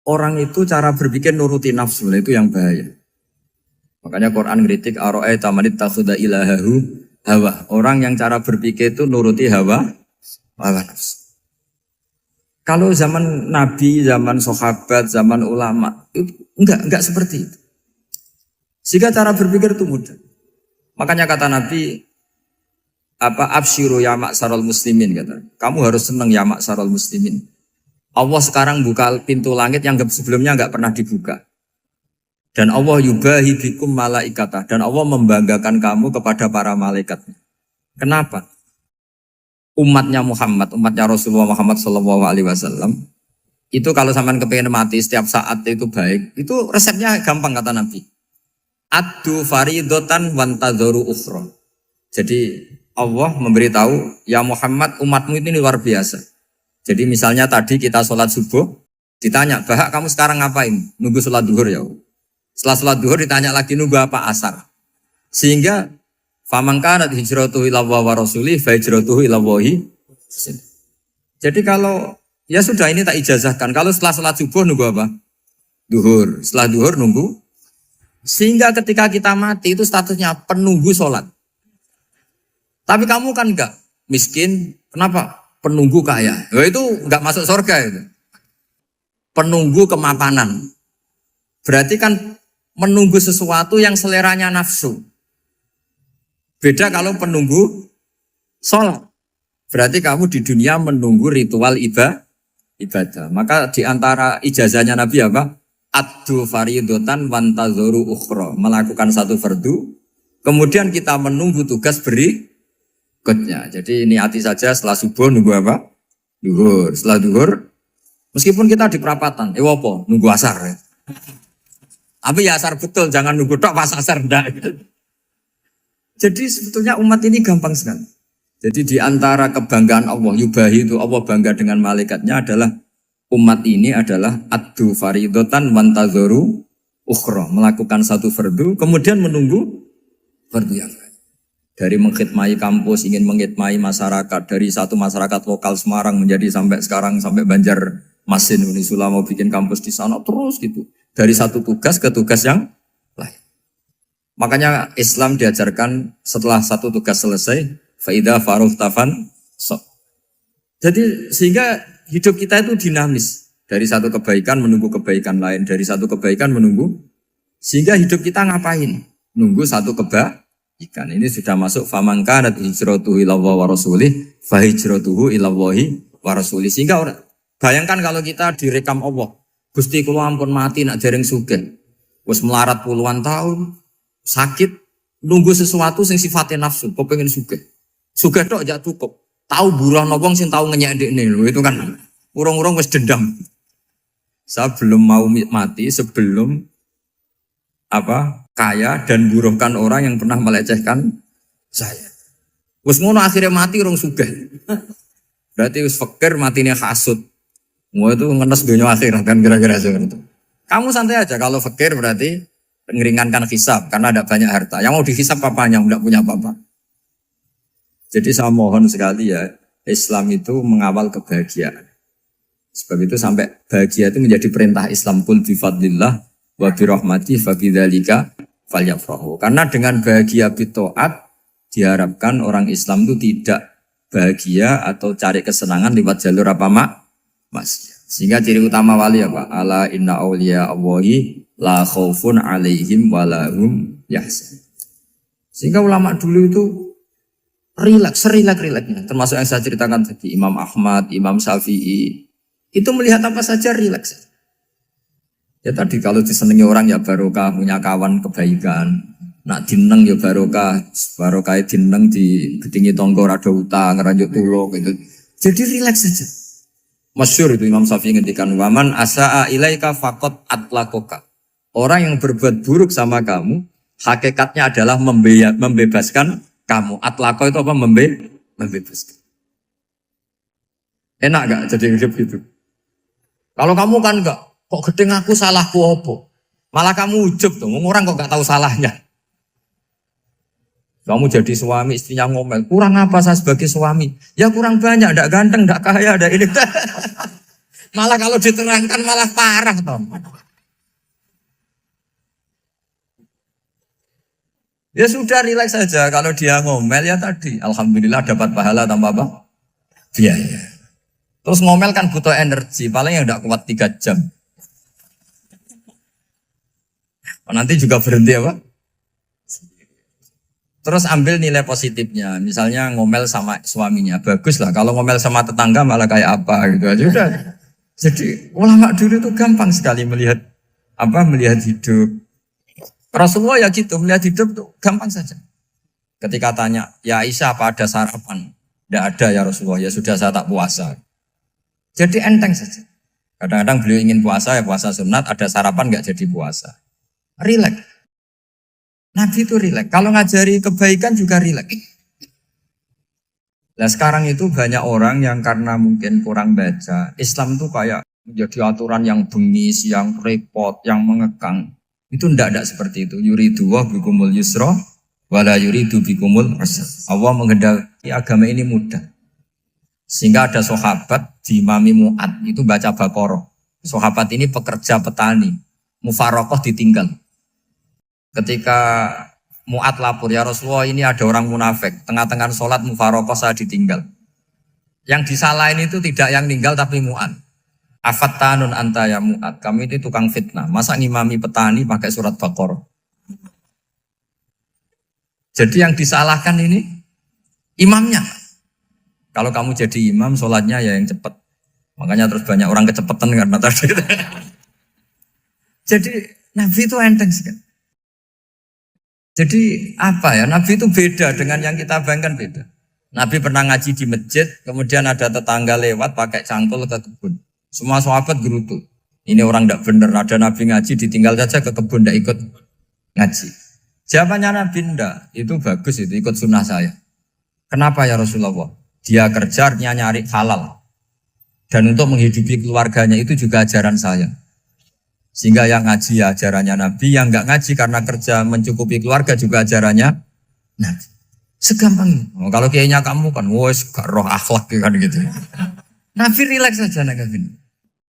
orang itu cara berpikir nuruti nafsu, itu yang bahaya. Makanya Quran ngritik ara'aita man ittakhadha ilahahu hawa. Orang yang cara berpikir itu nuruti hawa nafsu. Kalau zaman Nabi, zaman sahabat, zaman ulama, itu enggak seperti itu. Sehingga cara berpikir itu mudah. Makanya kata Nabi, absyiru ya ma'syaral muslimin, kata. Kamu harus senang ya ma'syaral muslimin. Allah sekarang buka pintu langit yang sebelumnya enggak pernah dibuka. Dan Allah yubahi bikum malaikatah. Dan Allah membanggakan kamu kepada para malaikat. Kenapa? Umatnya Muhammad, umatnya Rasulullah Muhammad SAW, itu kalau sampean kepengen mati setiap saat itu baik, itu resepnya gampang kata Nabi. Addu faridotan wantadzoru ukhra. Jadi Allah memberitahu, ya Muhammad, umatmu ini luar biasa. Jadi misalnya tadi kita sholat subuh, ditanya, Bahak kamu sekarang ngapain? Nunggu sholat duhur ya. Setelah sholat duhur ditanya lagi nunggu apa asar. Sehingga faman kanat hijratuhu ila wa rasulih fa hijratuhu ila wahi. Jadi kalau ya sudah ini tak ijazahkan. Kalau setelah sholat subuh nunggu apa? Duhur. Setelah duhur nunggu. Sehingga ketika kita mati itu statusnya penunggu sholat. Tapi kamu kan enggak miskin. Kenapa? Penunggu kaya. Ya itu enggak masuk surga itu. Penunggu kemapanan. Berarti kan menunggu sesuatu yang seleranya nafsu. Beda kalau penunggu sholat. Berarti kamu di dunia menunggu ritual ibadah. Maka di antara ijazahnya Nabi apa? Addu faridotan wantadzoru ukhra. Melakukan satu fardu. Kemudian kita menunggu tugas berikutnya. Jadi niati saja setelah subuh nunggu apa? Duhur. Setelah duhur, meskipun kita di perapatan. Apa? Nunggu asar ya. Tapi ya asar betul. Jangan nunggu tok pas asar. Enggak. Jadi sebetulnya umat ini gampang sekali. Jadi di antara kebanggaan Allah, yubahi itu Allah bangga dengan malaikatnya adalah umat ini adalah addu faridotan wantadzoru ukhra. Melakukan satu fardu, kemudian menunggu fardu yang lain. Dari mengkhidmati kampus, ingin mengkhidmati masyarakat. Dari satu masyarakat lokal Semarang menjadi sampai sekarang, sampai Banjarmasin, Unisula mau bikin kampus di sana, terus gitu. Dari satu tugas ke tugas yang lain. Makanya Islam diajarkan setelah satu tugas selesai, faida faruh tafan sok. Jadi sehingga hidup kita itu dinamis. Dari satu kebaikan menunggu kebaikan lain, dari satu kebaikan menunggu. Sehingga hidup kita ngapain? Nunggu satu kebaikan. Ini sudah masuk faman kanat hijratuhu ila wa rasulih, fa hijratuhu ila wahi wa rasulih. Sehingga bayangkan kalau kita direkam Allah, Gusti kula ampun mati nak dereng sugih. Wis melarat puluhan tahun. Sakit, nunggu sesuatu yang sifatnya nafsu, kok pengen sugih. Sugih tok aja cukup. Tahu buruh wong sing tahu ngenyek ndekne lho, itu kan urung-urung wis dendam. Saya belum mau mati sebelum kaya dan buruhkan orang yang pernah melecehkan saya. Wis ngono akhirnya mati urung sugih. Berarti wis fakir matine hasud. Mau itu ngenes dunia akhirat kan kira-kira seperti itu. Kamu santai aja kalau fakir berarti meringankan hisab karena ada banyak harta. Yang mau dihisab papanya, tidak punya apa-apa. Jadi saya mohon sekali ya, Islam itu mengawal kebahagiaan. Sebab itu sampai bahagia itu menjadi perintah Islam. Qul bi fadlillah wa bi rahmati fa bidzalika falyafrahu. Karena dengan bahagia bi taat diharapkan orang Islam itu tidak bahagia atau cari kesenangan lewat jalur apa maksiat. Sehingga ciri utama wali apa? Ala inna awliya Allahi la khaufun alaihim walahum yahzan. Sehingga ulama dulu itu rileks-rileksnya. Termasuk yang saya ceritakan tadi, Imam Ahmad, Imam Syafi'i. Itu melihat apa saja rileks. Ya tadi kalau disenangi orang ya barokah, punya kawan kebaikan. Nak dineng ya barokah dineng di gedingi tonggo rada utang, ngeranjuk tulung gitu. Jadi rileks saja. Masyhur itu Imam Syafi'i ngendikan waman asaa ilaika faqat atlakoka. Orang yang berbuat buruk sama kamu, hakikatnya adalah membebaskan kamu. Atlako itu apa? Membebaskan. Enak gak jadi hidup gitu? Kalau kamu kan enggak, kok gedeng aku salahku apa? Malah kamu ujub tuh, orang kok gak tahu salahnya. Kamu jadi suami, istrinya ngomel, kurang apa saya sebagai suami? Ya kurang banyak, enggak ganteng, enggak kaya, enggak ini. Malah kalau diterangkan malah parah toh. Ya sudah rileks saja. Kalau dia ngomel ya tadi, alhamdulillah dapat pahala tanpa apa? Biaya. Terus ngomel kan butuh energi, paling yang tidak kuat 3 jam. Nanti juga berhenti apa? Terus ambil nilai positifnya. Misalnya ngomel sama suaminya, bagus lah. Kalau ngomel sama tetangga malah kayak apa gitu aja udah. Jadi ulama dulu itu gampang sekali melihat melihat hidup. Rasulullah ya gitu, melihat hidup tuh gampang saja. Ketika tanya, ya Aisyah apa ada sarapan? Tidak ada ya Rasulullah, ya sudah saya tak puasa. Jadi enteng saja. Kadang-kadang beliau ingin puasa, ya puasa sunat, ada sarapan nggak jadi puasa. Rileks. Nabi itu rileks. Kalau ngajari kebaikan juga rileks. Nah sekarang itu banyak orang yang karena mungkin kurang baca, Islam itu kayak menjadi aturan yang bengis, yang repot, yang mengekang. Itu tidak seperti itu. Yuridu wa bikumul yusra wala yuridu bikumul usra. Allah menghendaki agama ini mudah. Sehingga ada sahabat di Imami Mu'ad itu baca Baqarah. Sahabat ini pekerja petani, mufarokoh ditinggal. Ketika Mu'ad lapor, ya Rasulullah ini ada orang munafik, tengah-tengah sholat mufarokoh saya ditinggal. Yang disalahin itu tidak yang ninggal tapi Mu'ad. Afattanun anta ya Mu'ad, kami itu tukang fitnah. Masa ngimami petani pakai surat Baqarah? Jadi yang disalahkan ini imamnya. Kalau kamu jadi imam, sholatnya ya yang cepat. Makanya terus banyak orang kecepatan karena tadi. Jadi Nabi itu enteng sekali. Jadi apa ya, Nabi itu beda dengan yang kita bayangkan beda. Nabi pernah ngaji di masjid, kemudian ada tetangga lewat pakai cangkul ke kebun. Semua sahabat gerutu. Ini orang tidak benar, ada Nabi ngaji ditinggal saja ke kebun, tidak ikut ngaji. Jawabannya Nabi tidak, itu bagus, itu ikut sunnah saya. Kenapa ya Rasulullah? Dia kerjanya nyari halal. Dan untuk menghidupi keluarganya itu juga ajaran saya. Sehingga yang ngaji ya ajarannya Nabi, yang enggak ngaji karena kerja mencukupi keluarga juga ajarannya Nabi. Segampang itu. Oh, kalau kayaknya kamu kan, wes gak roh akhlak kan gitu. Nabi rileks saja Nabi.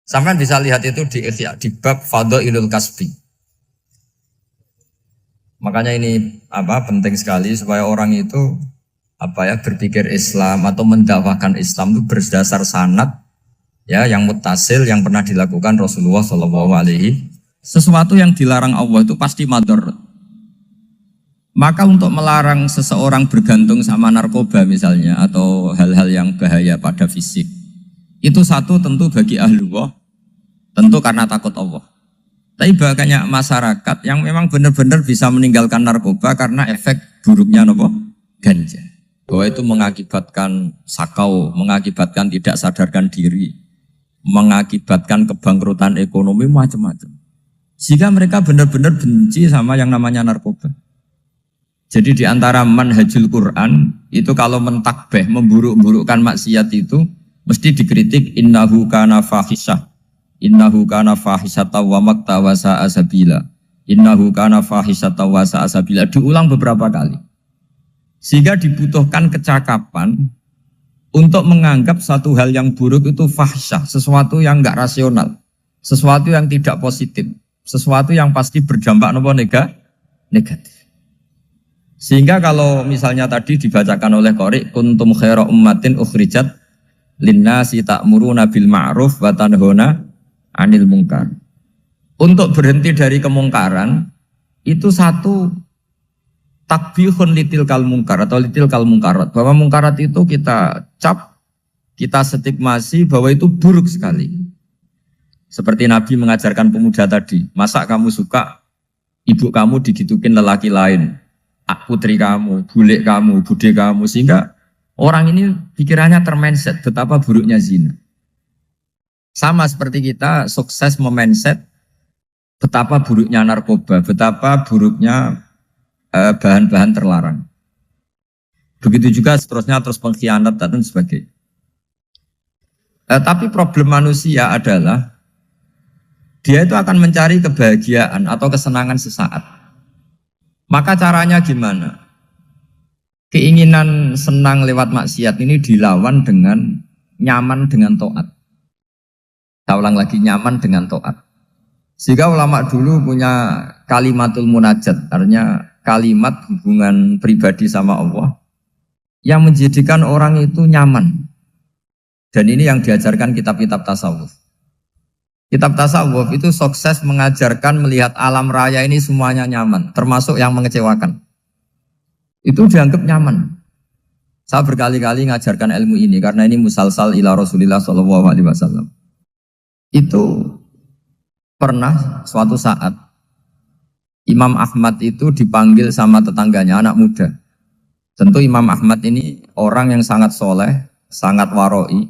Sampai bisa lihat itu di Ihya, di bab Fadhailul Kasbi. Makanya ini penting sekali supaya orang itu berpikir Islam atau mendakwahkan Islam itu berdasar sanad ya yang muttasil yang pernah dilakukan Rasulullah SAW. Sesuatu yang dilarang Allah itu pasti madhar. Maka untuk melarang seseorang bergantung sama narkoba misalnya atau hal-hal yang bahaya pada fisik, itu satu tentu bagi ahlullah, tentu karena takut Allah. Tapi banyak masyarakat yang memang benar-benar bisa meninggalkan narkoba karena efek buruknya ganja. Bahwa itu mengakibatkan sakau, mengakibatkan tidak sadarkan diri, mengakibatkan kebangkrutan ekonomi macam-macam. Sehingga mereka benar-benar benci sama yang namanya narkoba. Jadi di antara manhajul Quran itu kalau mentakbih, memburuk-burukkan maksiat itu mesti dikritik innahu kana fahisyah. Innahu kana fahisyata wa maqta wa sa'a sabila. Innahu kana fahisyata wa sa'a sabila. Diulang beberapa kali. Sehingga dibutuhkan kecakapan untuk menganggap satu hal yang buruk itu fahsyah, sesuatu yang enggak rasional, sesuatu yang tidak positif, sesuatu yang pasti berdampak negatif. Sehingga kalau misalnya tadi dibacakan oleh Qori, kuntum khaira ummatin ukhrijat linnasi ta'muruna bil ma'ruf wa tanhauna 'anil munkar. Untuk berhenti dari kemungkaran itu satu takbihun litil kal mungkar atau litil kal mungkarat, bahwa mungkarat itu kita cap, kita stigmasi bahwa itu buruk sekali. Seperti Nabi mengajarkan pemuda tadi, masa kamu suka ibu kamu digitukin lelaki lain, putri kamu, bule kamu, bude kamu, sehingga orang ini pikirannya termindset betapa buruknya zina. Sama seperti kita sukses memindset betapa buruknya narkoba, betapa buruknya bahan-bahan terlarang. Begitu juga seterusnya, terus pengkhianat dan sebagainya. Tapi problem manusia adalah dia itu akan mencari kebahagiaan atau kesenangan sesaat. Maka caranya gimana? Keinginan senang lewat maksiat ini dilawan dengan nyaman dengan taat. ulang lagi, nyaman dengan taat. Sehingga ulama dulu punya kalimatul munajat, artinya kalimat hubungan pribadi sama Allah yang menjadikan orang itu nyaman. Dan ini yang diajarkan kitab-kitab tasawuf. Kitab tasawuf itu sukses mengajarkan melihat alam raya ini semuanya nyaman, termasuk yang mengecewakan. Itu dianggap nyaman. Saya berkali-kali mengajarkan ilmu ini karena ini musalsal ila Rasulillah SAW. Itu pernah suatu saat Imam Ahmad itu dipanggil sama tetangganya, anak muda. Tentu Imam Ahmad ini orang yang sangat soleh, sangat waroi,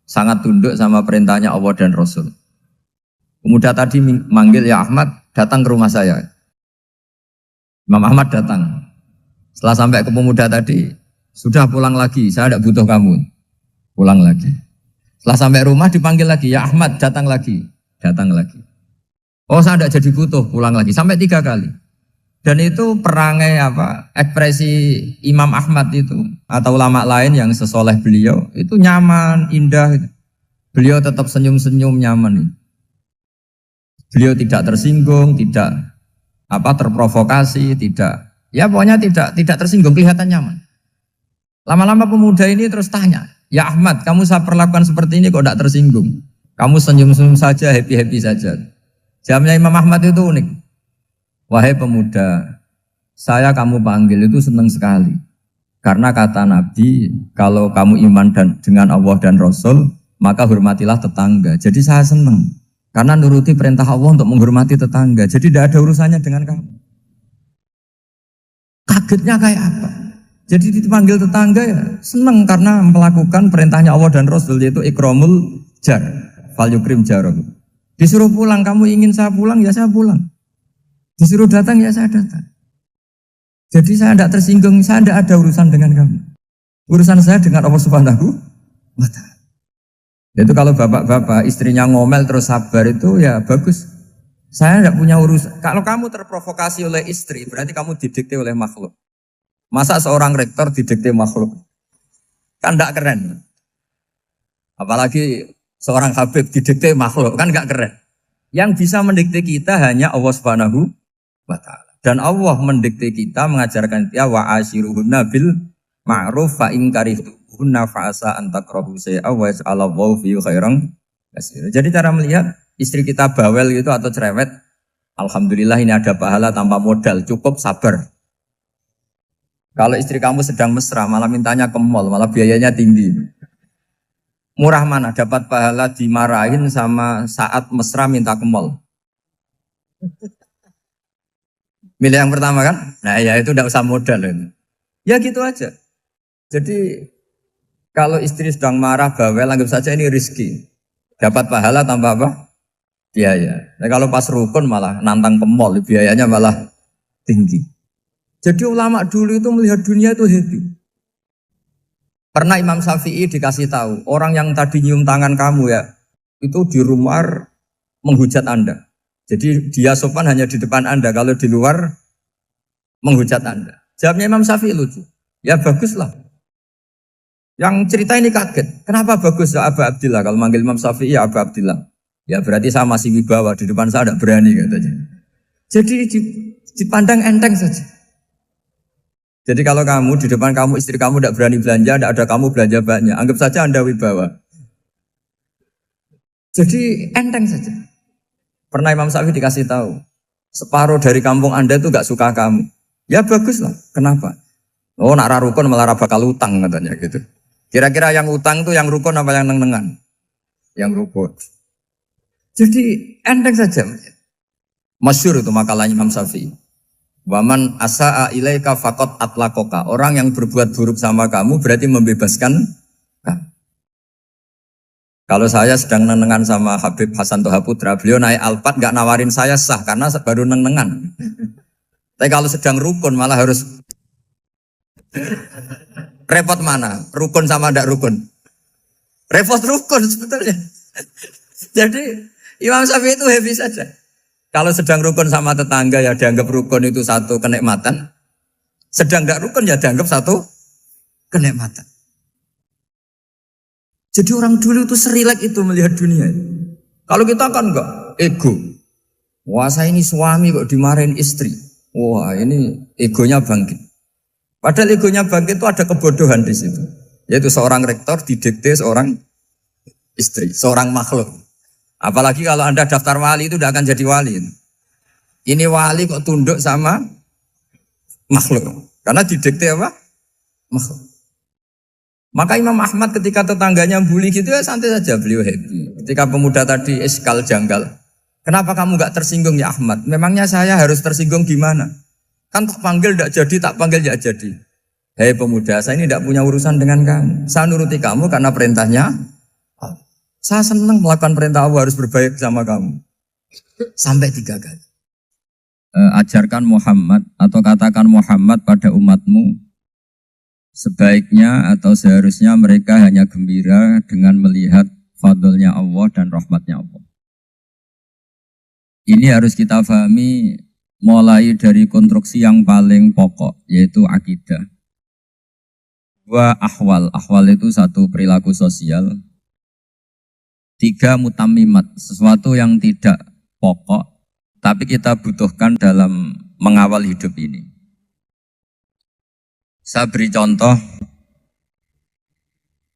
sangat tunduk sama perintahnya Allah dan Rasul. Pemuda tadi manggil, ya Ahmad, datang ke rumah saya. Imam Ahmad datang. Setelah sampai ke pemuda tadi, sudah pulang lagi, saya tidak butuh kamu. Pulang lagi. Setelah sampai rumah dipanggil lagi, ya Ahmad, datang lagi. Datang lagi. Oh, saya tidak jadi butuh, pulang lagi. Sampai 3 kali. Dan itu perangai ekspresi Imam Ahmad itu atau ulama lain yang sesoleh beliau itu nyaman, indah. Beliau tetap senyum-senyum nyaman. Beliau tidak tersinggung, tidak terprovokasi, pokoknya tidak tersinggung, kelihatan nyaman. Lama-lama pemuda ini terus tanya, ya Ahmad, kamu saya perlakukan seperti ini kok tidak tersinggung? Kamu senyum-senyum saja, happy-happy saja. Jawabnya Imam Ahmad itu unik. Wahai pemuda, saya kamu panggil itu senang sekali. Karena kata Nabi, kalau kamu iman dengan Allah dan Rasul, maka hormatilah tetangga. Jadi saya senang. Karena nuruti perintah Allah untuk menghormati tetangga. Jadi tidak ada urusannya dengan kamu. Kagetnya kayak apa? Jadi dipanggil tetangga ya senang karena melakukan perintahnya Allah dan Rasul, yaitu ikramul jar, fal yukrim jaroh. Disuruh pulang, kamu ingin saya pulang, ya saya pulang. Disuruh datang, ya saya datang. Jadi saya tidak tersinggung, saya tidak ada urusan dengan kamu. Urusan saya dengan Allah Subhanahu wa Ta'ala. Itu kalau bapak-bapak istrinya ngomel terus sabar itu ya bagus. Saya tidak punya urusan. Kalau kamu terprovokasi oleh istri, berarti kamu didikte oleh makhluk. Masa seorang rektor didikte makhluk? Kan tidak keren. Apalagi seorang Habib didikte makhluk, kan enggak keren. Yang bisa mendikte kita hanya Allah Subhanahu wa Ta'ala. Dan Allah mendikte kita, mengajarkan kita wa ashiruhunna bil ma'ruf fa in karihtuhunna fa asa an takrahu shay'a wa yaj'alallahu fihi khairan katsira. Jadi cara melihat istri kita bawel gitu atau cerewet, alhamdulillah ini ada pahala tanpa modal, cukup sabar. Kalau istri kamu sedang mesra, malah mintanya ke mall, malah biayanya tinggi. Murah mana dapat pahala dimarahin sama saat mesra minta ke mall? Milih yang pertama kan? Nah ya itu tidak usah modal. Ya gitu aja. Jadi kalau istri sedang marah bawel, anggap saja ini rezeki. Dapat pahala tanpa apa? Biaya. Nah, kalau pas rukun malah nantang ke mall, biayanya malah tinggi. Jadi ulama dulu itu melihat dunia itu happy. Pernah Imam Syafi'i dikasih tahu, orang yang tadi nyium tangan kamu ya, itu di rumah menghujat Anda. Jadi dia sopan hanya di depan Anda, kalau di luar menghujat Anda. Jawabnya Imam Syafi'i lucu. Ya baguslah. Yang cerita ini kaget. Kenapa bagus ya Aba Abdillah? Kalau manggil Imam Syafi'i ya Aba Abdillah. Ya berarti saya masih wibawa, di depan saya tidak berani katanya. Jadi dipandang enteng saja. Jadi kalau kamu di depan kamu istri kamu tidak berani belanja, tidak ada kamu belanja banyak, anggap saja Anda wibawa. Jadi enteng saja. Pernah Imam Syafi'i dikasih tahu, separuh dari kampung Anda itu gak suka kamu. Ya bagus lah. Kenapa? Oh nak rukun malah bakal utang katanya gitu. Kira-kira yang utang itu yang rukun apa yang neng-nengan? Yang rukun. Jadi enteng saja. Masyhur itu makalahnya Imam Syafi'i. Waman asa'a ilaika faqad atlaqaka. Orang yang berbuat buruk sama kamu berarti membebaskan kamu. Kalau saya sedang nenengan sama Habib Hasan Toha Putra, beliau naik Alphard gak nawarin saya sah karena baru nenengan. Tapi kalau sedang rukun malah harus repot mana? Rukun sama ndak rukun? Repot rukun sebetulnya. Jadi Imam Syafi'i itu happy saja. Kalau sedang rukun sama tetangga ya dianggap rukun itu satu kenikmatan. Sedang tidak rukun ya dianggap satu kenikmatan. Jadi orang dulu itu serilek itu melihat dunia. Kalau kita kan enggak, ego. Wah saya ini suami kok dimarahin istri. Wah ini egonya bangkit. Padahal egonya bangkit itu ada kebodohan di situ. Yaitu seorang rektor didikte seorang istri, seorang makhluk. Apalagi kalau Anda daftar wali itu tidak akan jadi wali. Ini wali kok tunduk sama makhluk. Karena didikte apa? Makhluk. Maka Imam Ahmad ketika tetangganya bully gitu ya santai saja, beliau happy. Ketika pemuda tadi eskal janggal, kenapa kamu gak tersinggung ya Ahmad? Memangnya saya harus tersinggung gimana? Kan tak panggil tidak jadi, tak panggil tidak jadi. Hei pemuda, saya ini tidak punya urusan dengan kamu. Saya nuruti kamu karena perintahnya. Saya senang melakukan perintah Allah, harus berbaik sama kamu. Sampai 3 kali. Ajarkan Muhammad atau katakan Muhammad pada umatmu, sebaiknya atau seharusnya mereka hanya gembira dengan melihat fadlnya Allah dan rahmatnya Allah. Ini harus kita pahami mulai dari konstruksi yang paling pokok, yaitu akidah. 2 ahwal. Ahwal itu 1 perilaku sosial. 3 mutammimat, sesuatu yang tidak pokok, tapi kita butuhkan dalam mengawal hidup ini. Saya beri contoh,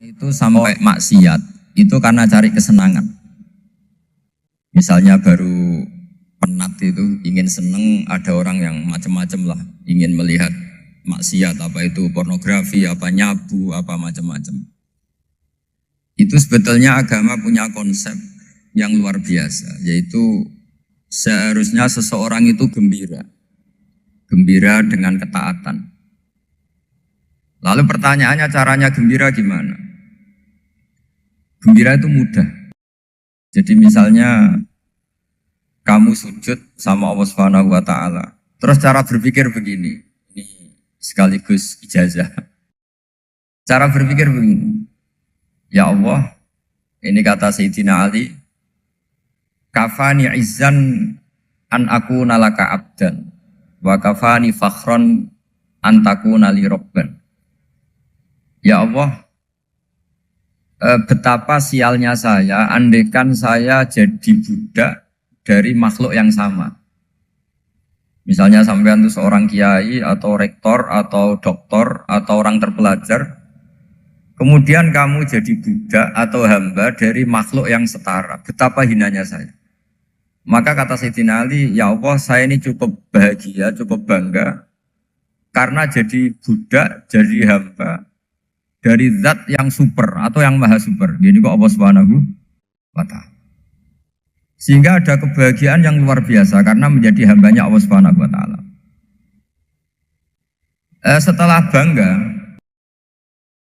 itu sampai maksiat, itu karena cari kesenangan. Misalnya baru penat itu, ingin seneng, ada orang yang macam-macam lah, ingin melihat maksiat, apa itu pornografi, apa nyabu, apa macam-macam. Itu sebetulnya agama punya konsep yang luar biasa, yaitu seharusnya seseorang itu gembira. Gembira dengan ketaatan. Lalu pertanyaannya caranya gembira gimana? Gembira itu mudah. Jadi misalnya kamu sujud sama Allah Subhanahu wa taala. Terus cara berpikir begini. Ini sekaligus ijazah. Cara berpikir begini. Ya Allah, ini kata Sayyidina Ali, kafani izzan an aku nalaka abdan wa kafani fakhron an takuna li robban. Ya Allah, betapa sialnya saya andaikan saya jadi budak dari makhluk yang sama. Misalnya sampean itu seorang kiai atau rektor atau doktor atau orang terpelajar, kemudian kamu jadi budak atau hamba dari makhluk yang setara. Betapa hinanya saya. Maka kata Sayyidina Ali, ya Allah saya ini cukup bahagia, cukup bangga. Karena jadi budak, jadi hamba dari zat yang super atau yang maha super. Jadi kok Allah Subhanahu wa ta'ala. Sehingga ada kebahagiaan yang luar biasa karena menjadi hambanya Allah Subhanahu wa ta'ala. Setelah bangga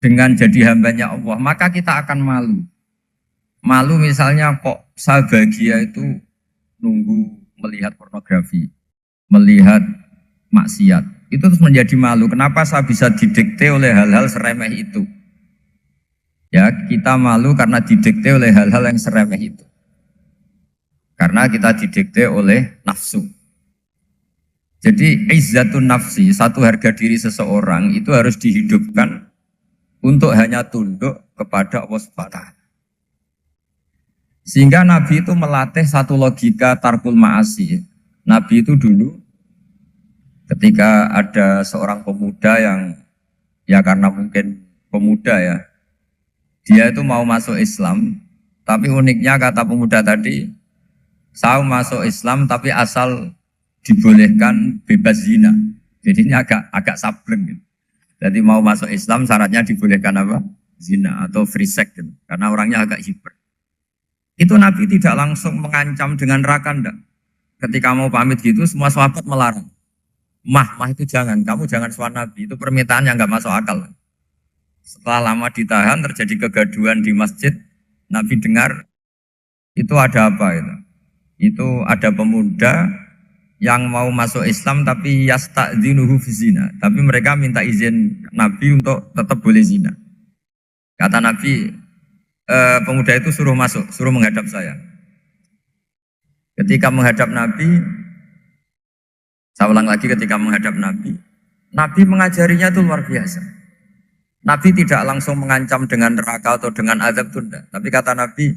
dengan jadi hambanya Allah, maka kita akan malu. Malu misalnya kok saya bahagia itu nunggu melihat pornografi, melihat maksiat. Itu terus menjadi malu. Kenapa saya bisa didikte oleh hal-hal seremeh itu? Ya, kita malu karena didikte oleh hal-hal yang seremeh itu. Karena kita didikte oleh nafsu. Jadi izzatun nafsi, satu harga diri seseorang itu harus dihidupkan untuk hanya tunduk kepada Allah Subhanahu. Sehingga Nabi itu melatih satu logika tarkul ma'asi. Nabi itu dulu ketika ada seorang pemuda yang ya karena mungkin pemuda ya, dia itu mau masuk Islam, tapi uniknya kata pemuda tadi, saya masuk Islam tapi asal dibolehkan bebas zina. Jadi ini agak sableng gitu. Jadi mau masuk Islam syaratnya dibolehkan apa? Zina atau free sex gitu. Karena orangnya agak hiper. Itu Nabi tidak langsung mengancam dengan neraka enggak. Ketika mau pamit gitu semua sahabat melarang. Mah itu jangan, kamu jangan suan Nabi, itu permintaan yang nggak masuk akal. Setelah lama ditahan, terjadi kegaduhan di masjid, Nabi dengar, itu ada apa itu? Itu ada pemuda yang mau masuk Islam tapi yasta'dzinuhu fi zina. Tapi mereka minta izin Nabi untuk tetap boleh zina. Kata Nabi, pemuda itu suruh masuk, suruh menghadap saya. Ketika menghadap Nabi, saya ulang lagi ketika menghadap Nabi, Nabi mengajarinya itu luar biasa. Nabi tidak langsung mengancam dengan neraka atau dengan azab tunda. Tapi kata Nabi,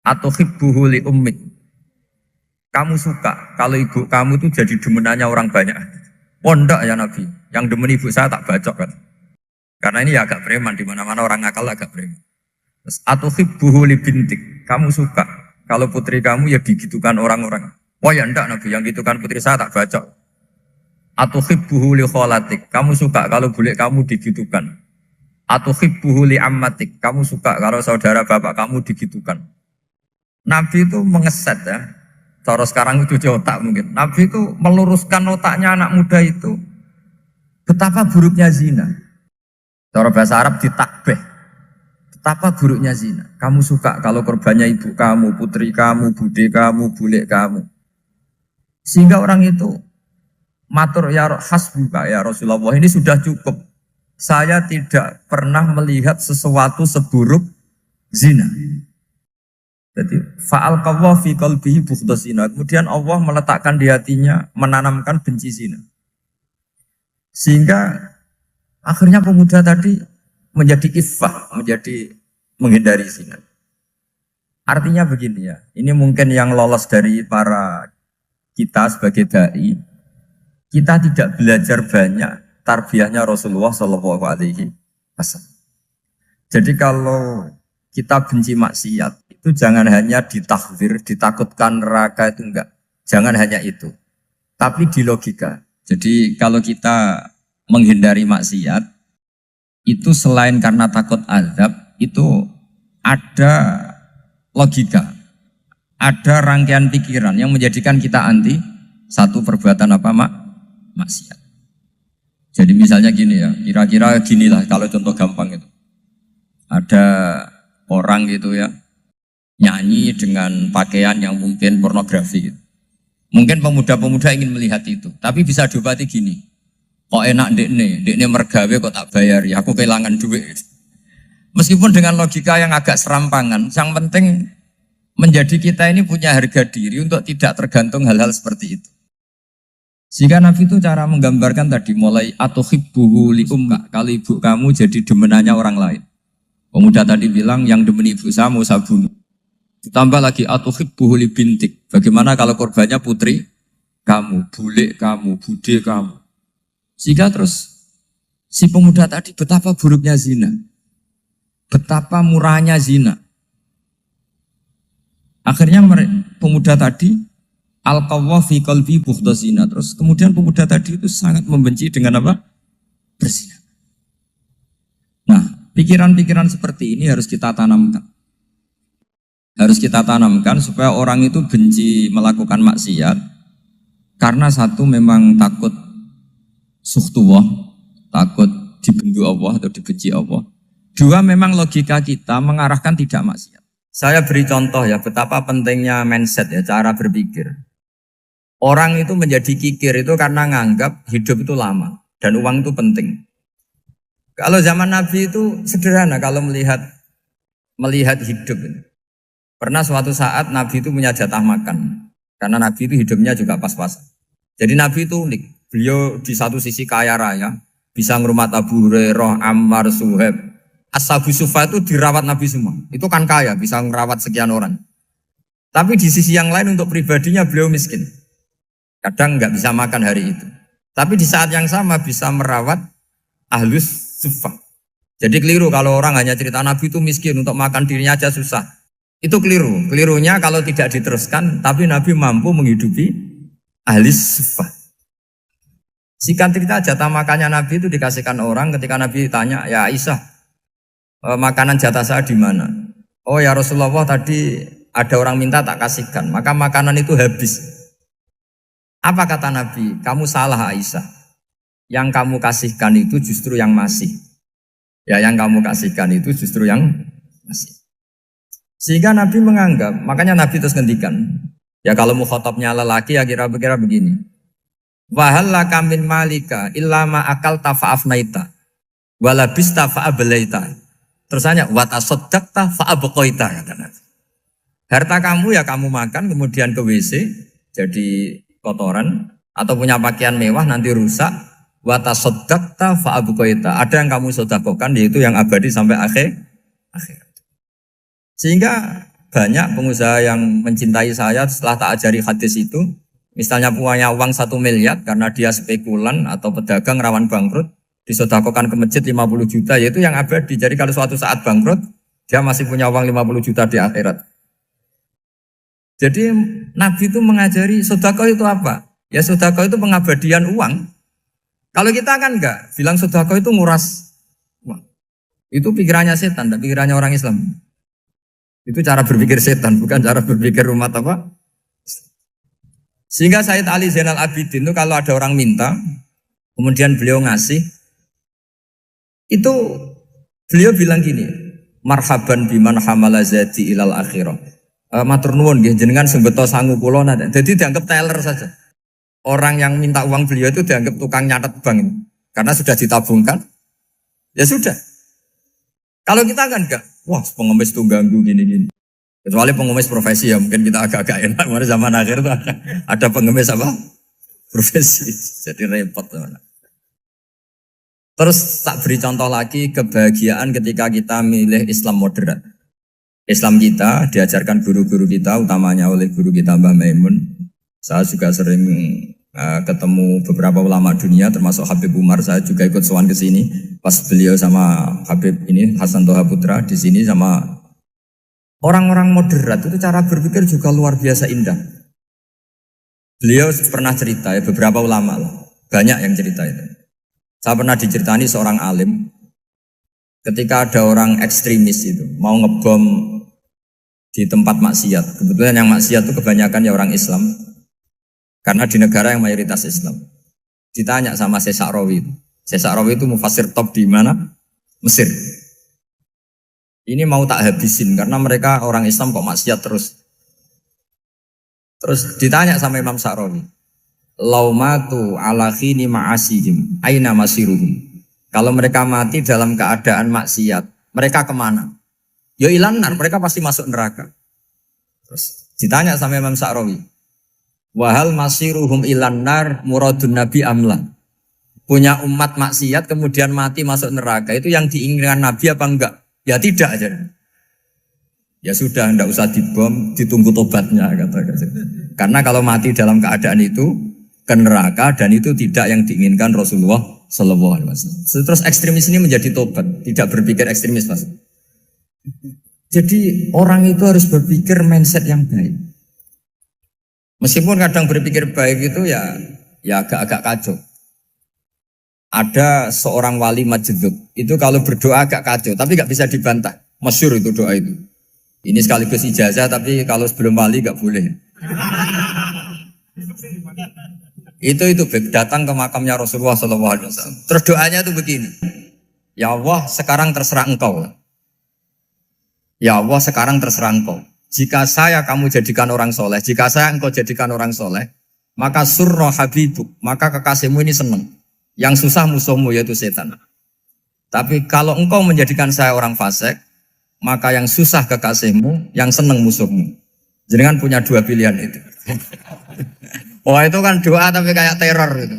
atuhibbuhu li ummik. Kamu suka kalau ibu kamu tuh jadi demenannya orang banyak. Oh enggak ya Nabi, yang demen ibu saya tak bacok kan. Karena ini ya agak preman, di mana-mana orang nakal agak preman. Terus atuhibbuhu li bintik. Kamu suka kalau putri kamu ya digitukan orang-orang. Oh ya enggak Nabi, yang gitukan putri saya tak bacok. Atuhibbuhu li kholatik. Kamu suka kalau bule kamu digitukan. Atuhibbuhu li ammatik. Kamu suka kalau saudara bapak kamu digitukan. Nabi itu mengeset ya. Cara sekarang itu otak mungkin. Nabi itu meluruskan otaknya anak muda itu. Betapa buruknya zina. Cara bahasa Arab ditakbih. Betapa buruknya zina. Kamu suka kalau korbannya ibu kamu, putri kamu, bude kamu, bule kamu. Sehingga orang itu matur ya hasbuka ya Rasulullah, ini sudah cukup. Saya tidak pernah melihat sesuatu seburuk zina. Jadi fa'al qawwa fi qalbihi bughda zina. Kemudian Allah meletakkan di hatinya, menanamkan benci zina. Sehingga akhirnya pemuda tadi menjadi iffah, menjadi menghindari zina. Artinya begini ya, ini mungkin yang lolos dari para kita sebagai dai, kita tidak belajar banyak tarbiyahnya Rasulullah Shallallahu Alaihi Wasallam. Jadi kalau kita benci maksiat, itu jangan hanya ditakhzir, ditakutkan neraka itu enggak. Jangan hanya itu. Tapi di logika. Jadi kalau kita menghindari maksiat, itu selain karena takut azab, itu ada logika. Ada rangkaian pikiran yang menjadikan kita anti satu perbuatan apa maksiat. Jadi misalnya gini ya, kira-kira ginilah kalau contoh gampang itu. Ada orang gitu ya, nyanyi dengan pakaian yang mungkin pornografi gitu. Mungkin pemuda-pemuda ingin melihat itu, tapi bisa diobati gini. Kok enak dekne mergawe kok tak bayar ya, aku kehilangan duit. Meskipun dengan logika yang agak serampangan, yang penting menjadi kita ini punya harga diri untuk tidak tergantung hal-hal seperti itu. Jika Nabi itu cara menggambarkan tadi mulai atuhibbuhu li ummik. Kalau ibu kamu jadi demenannya orang lain. Pemuda tadi bilang yang demen ibu saya mau saya bunuh. Ditambah lagi atuhibbuhu li bintik. Bagaimana kalau korbannya putri kamu, bule kamu, bude kamu. Sehingga terus si pemuda tadi betapa buruknya zina. Betapa murahnya zina. Akhirnya pemuda tadi al-qawwa fi qalbi bughda zina. Terus kemudian pemuda tadi itu sangat membenci dengan apa? Berzina. Nah, pikiran-pikiran seperti ini harus kita tanamkan. Harus kita tanamkan supaya orang itu benci melakukan maksiat karena satu memang takut suhtullah, takut dibendu Allah atau dibenci Allah. Dua, memang logika kita mengarahkan tidak maksiat. Saya beri contoh ya betapa pentingnya mindset ya, cara berpikir. Orang itu menjadi kikir itu karena nganggap hidup itu lama dan uang itu penting. Kalau zaman Nabi itu sederhana kalau melihat hidup. Pernah suatu saat Nabi itu punya jatah makan karena Nabi itu hidupnya juga pas-pasan. Jadi Nabi itu unik. Beliau di satu sisi kaya raya, bisa ngurmat Abu Hurairah, Ammar, Suhaib. Ashabu Sufa itu dirawat Nabi semua. Itu kan kaya, bisa merawat sekian orang. Tapi di sisi yang lain untuk pribadinya beliau miskin. Kadang nggak bisa makan hari itu. Tapi di saat yang sama bisa merawat Ahlus Sufa. Jadi keliru kalau orang hanya cerita Nabi itu miskin, untuk makan dirinya aja susah. Itu keliru. Kelirunya kalau tidak diteruskan, tapi Nabi mampu menghidupi Ahlus Sufa. Singkat cerita jatah makannya Nabi itu dikasihkan orang ketika Nabi ditanya, ya Aisyah, makanan jatah saya di mana? Oh ya Rasulullah, tadi ada orang minta tak kasihkan, maka makanan itu habis. Apa kata Nabi? Kamu salah Aisyah. Yang kamu kasihkan itu justru yang masih. Ya yang kamu kasihkan itu justru yang masih. Sehingga Nabi menganggap, makanya Nabi terus ngendikan. Ya kalau mukhatabnya lelaki ya kira-kira begini. Wahallaka min malika illa ma akalta fa'afnaita walabista fa'ablaita. Terusannya watasaddaqta fa'abqaita kata Nabi. Harta kamu ya kamu makan kemudian ke WC jadi kotoran atau punya pakaian mewah nanti rusak. Watasaddaqta fa'abqaita. Ada yang kamu sedekahkan yaitu yang abadi sampai akhir. Sehingga banyak pengusaha yang mencintai saya setelah tak ajari hadis itu. Misalnya punya uang 1 miliar karena dia spekulan atau pedagang rawan bangkrut, disedekahkan ke masjid 50 juta, yaitu yang abadi. Jadi kalau suatu saat bangkrut, dia masih punya uang 50 juta di akhirat. Jadi Nabi itu mengajari sedekah itu apa? Ya sedekah itu pengabadian uang. Kalau kita kan enggak, bilang sedekah itu nguras uang. Itu pikirannya setan, dan pikirannya orang Islam. Itu cara berpikir setan, bukan cara berpikir umat apa? Sehingga Sayyid Ali Zainal Abidin itu kalau ada orang minta, kemudian beliau ngasih, itu beliau bilang gini, marhaban biman hamala zati ilal akhirah. Matur nuwun nggih jenengan sing beto sangu kula nate. Jadi dianggap teller saja. Orang yang minta uang beliau itu dianggap tukang nyatet bank. Karena sudah ditabungkan. Ya sudah. Kalau kita kan enggak, wah pengemis tuh ganggu gini-gini. Kecuali pengemis profesi ya mungkin kita agak-agak enak. Karena zaman akhir tuh ada pengemis apa? Profesi. Jadi repot. Terus tak beri contoh lagi kebahagiaan ketika kita milih Islam moderat. Islam kita diajarkan guru-guru kita, utamanya oleh guru kita Mbah Maimun. Saya juga sering ketemu beberapa ulama dunia, termasuk Habib Umar. Saya juga ikut sowan ke sini pas beliau sama Habib ini Hasan Toha Putra di sini sama orang-orang moderat itu cara berpikir juga luar biasa indah. Beliau pernah cerita ya beberapa ulama lah, banyak yang cerita itu. Saya pernah diceritani seorang alim ketika ada orang ekstremis itu mau ngebom di tempat maksiat. Kebetulan yang maksiat itu kebanyakan ya orang Islam. Karena di negara yang mayoritas Islam. Ditanya sama Syekh Sa'rawi. Syekh Sa'rawi itu mufassir top di mana? Mesir. Ini mau tak habisin karena mereka orang Islam kok maksiat terus. Terus ditanya sama Imam Sa'rawi. Laumatu ala khini ma'asihim aina masiruhum. Kalau mereka mati dalam keadaan maksiat, mereka kemana? Ya ilanar, mereka pasti masuk neraka. Terus ditanya sama Imam Sa'rawi, wahal masiruhum ilanar muradun nabi amla. Punya umat maksiat kemudian mati masuk neraka, itu yang diinginkan Nabi apa enggak? Ya tidak aja. Ya sudah, enggak usah dibom, ditunggu tobatnya kata. Karena kalau mati dalam keadaan itu ke neraka dan itu tidak yang diinginkan Rasulullah Sallallahu Alaihi Wasallam. Terus ekstremis ini menjadi tobat, tidak berpikir ekstremis mas. Jadi orang itu harus berpikir mindset yang baik. Meskipun kadang berpikir baik itu ya agak-agak kacau. Ada seorang wali majdzub itu kalau berdoa agak kacau, tapi nggak bisa dibantah. Masyhur itu doa itu. Ini sekaligus ijazah, tapi kalau sebelum wali nggak boleh. Itu datang ke makamnya Rasulullah SAW. Terus doanya itu begini. Ya Allah, sekarang terserah engkau. Ya Allah, sekarang terserah engkau. Jika saya kamu jadikan orang soleh, jika saya engkau jadikan orang soleh, maka surra habibuk, maka kekasihmu ini senang. Yang susah musuhmu yaitu setan. Tapi kalau engkau menjadikan saya orang fasik, maka yang susah kekasihmu, yang senang musuhmu. Jangan punya dua pilihan itu. Wah itu kan doa tapi kayak teror itu.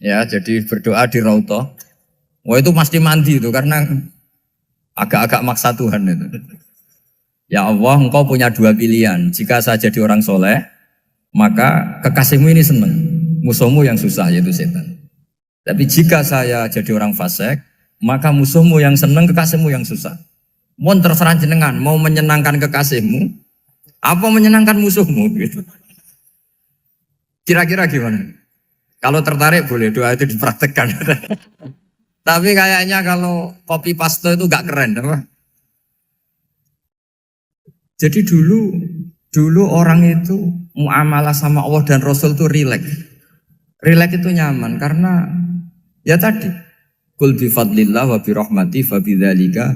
Ya jadi berdoa di Raudhah. Wah itu pasti mandi itu karena agak-agak maksa Tuhan itu. Ya Allah, engkau punya dua pilihan. Jika saya jadi orang soleh, maka kekasihmu ini senang. Musuhmu yang susah yaitu setan. Tapi jika saya jadi orang fasik, maka musuhmu yang senang, kekasihmu yang susah. Mohon terserah jenengan, mau menyenangkan kekasihmu, apa menyenangkan musuhmu gitu. Kira-kira gimana? Kalau tertarik boleh doa itu dipraktekkan. Tapi kayaknya kalau copy paste itu gak keren, apa? Jadi dulu orang itu muamalah sama Allah dan Rasul itu rileks. Rileks itu nyaman karena ya tadi qul bi fadlillah wa bi rahmati fa bidzalika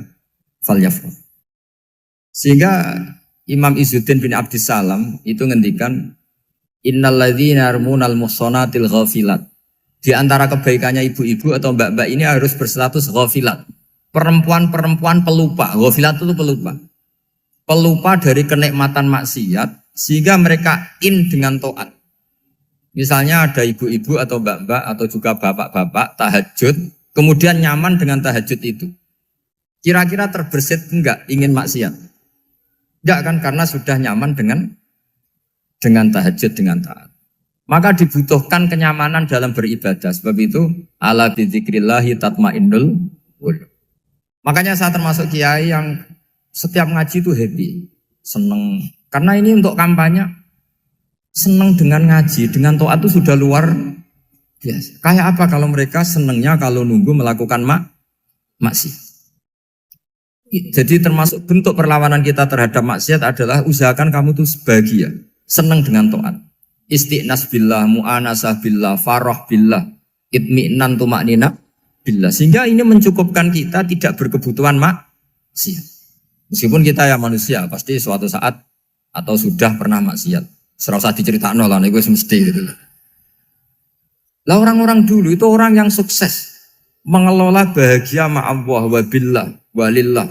falyafrah. Sehingga Imam Izzuddin bin Abdissalam itu ngendikan innalladzina yarmunal muhsanatil ghafilat. Di antara kebaikannya ibu-ibu atau mbak-mbak ini harus berstatus ghafilat. Perempuan-perempuan pelupa. Ghafilat itu pelupa. Pelupa dari kenikmatan maksiat sehingga mereka dengan taat. Misalnya ada ibu-ibu atau mbak-mbak atau juga bapak-bapak tahajud, kemudian nyaman dengan tahajud itu. Kira-kira terbersit enggak ingin maksiat? Enggak kan, karena sudah nyaman dengan tahajud, dengan taat. Maka dibutuhkan kenyamanan dalam beribadah. Sebab itu ala bidzikrillahi tatmainnul qulub. Makanya saya termasuk kiai yang setiap ngaji itu happy, seneng. Karena ini untuk kampanye, seneng dengan ngaji, dengan taat itu sudah luar biasa. Kayak apa kalau mereka senengnya kalau nunggu melakukan maksiat. Jadi termasuk bentuk perlawanan kita terhadap maksiat adalah usahakan kamu tuh bahagia, senang dengan taat. Istiqnas billah, mu'anasah billah, farah billah, itmi'nan tumaknina billah. Sehingga ini mencukupkan kita tidak berkebutuhan maksiat. Meskipun kita ya manusia, pasti suatu saat atau sudah pernah maksiat. Serasa diceritakan lah, itu mesti gitu lah. Lah orang-orang dulu itu orang yang sukses mengelola bahagia ma'allah wa billah walillah.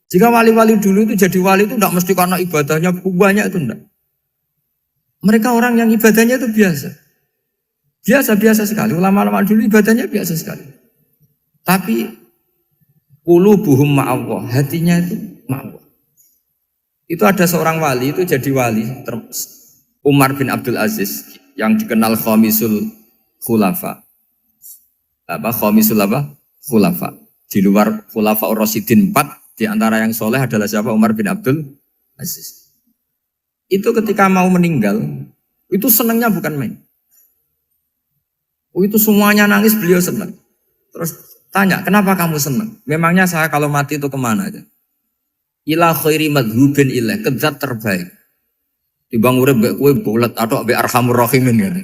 Jika wali-wali dulu itu jadi wali itu tidak mesti karena ibadahnya banyak, itu enggak. Mereka orang yang ibadahnya itu biasa. Biasa-biasa sekali. Ulama-ulama dulu ibadahnya biasa sekali. Tapi qulubuhum ma'allah, hatinya itu ma'allah. Itu ada seorang wali itu jadi wali, Umar bin Abdul Aziz yang dikenal khamisul khulafa. Khamisul khulafa. Di luar khulafa Rasyidin 4, di antara yang soleh adalah siapa? Umar bin Abdul Aziz. Itu ketika mau meninggal, itu senangnya bukan main. Itu semuanya nangis, beliau senang. Terus tanya, kenapa kamu senang? Memangnya saya kalau mati itu kemana aja? Ila khairi madhubin ilah, ke zat terbaik. Dibang urip mbek kowe bulet atau mbek arhamur rahimin gitu.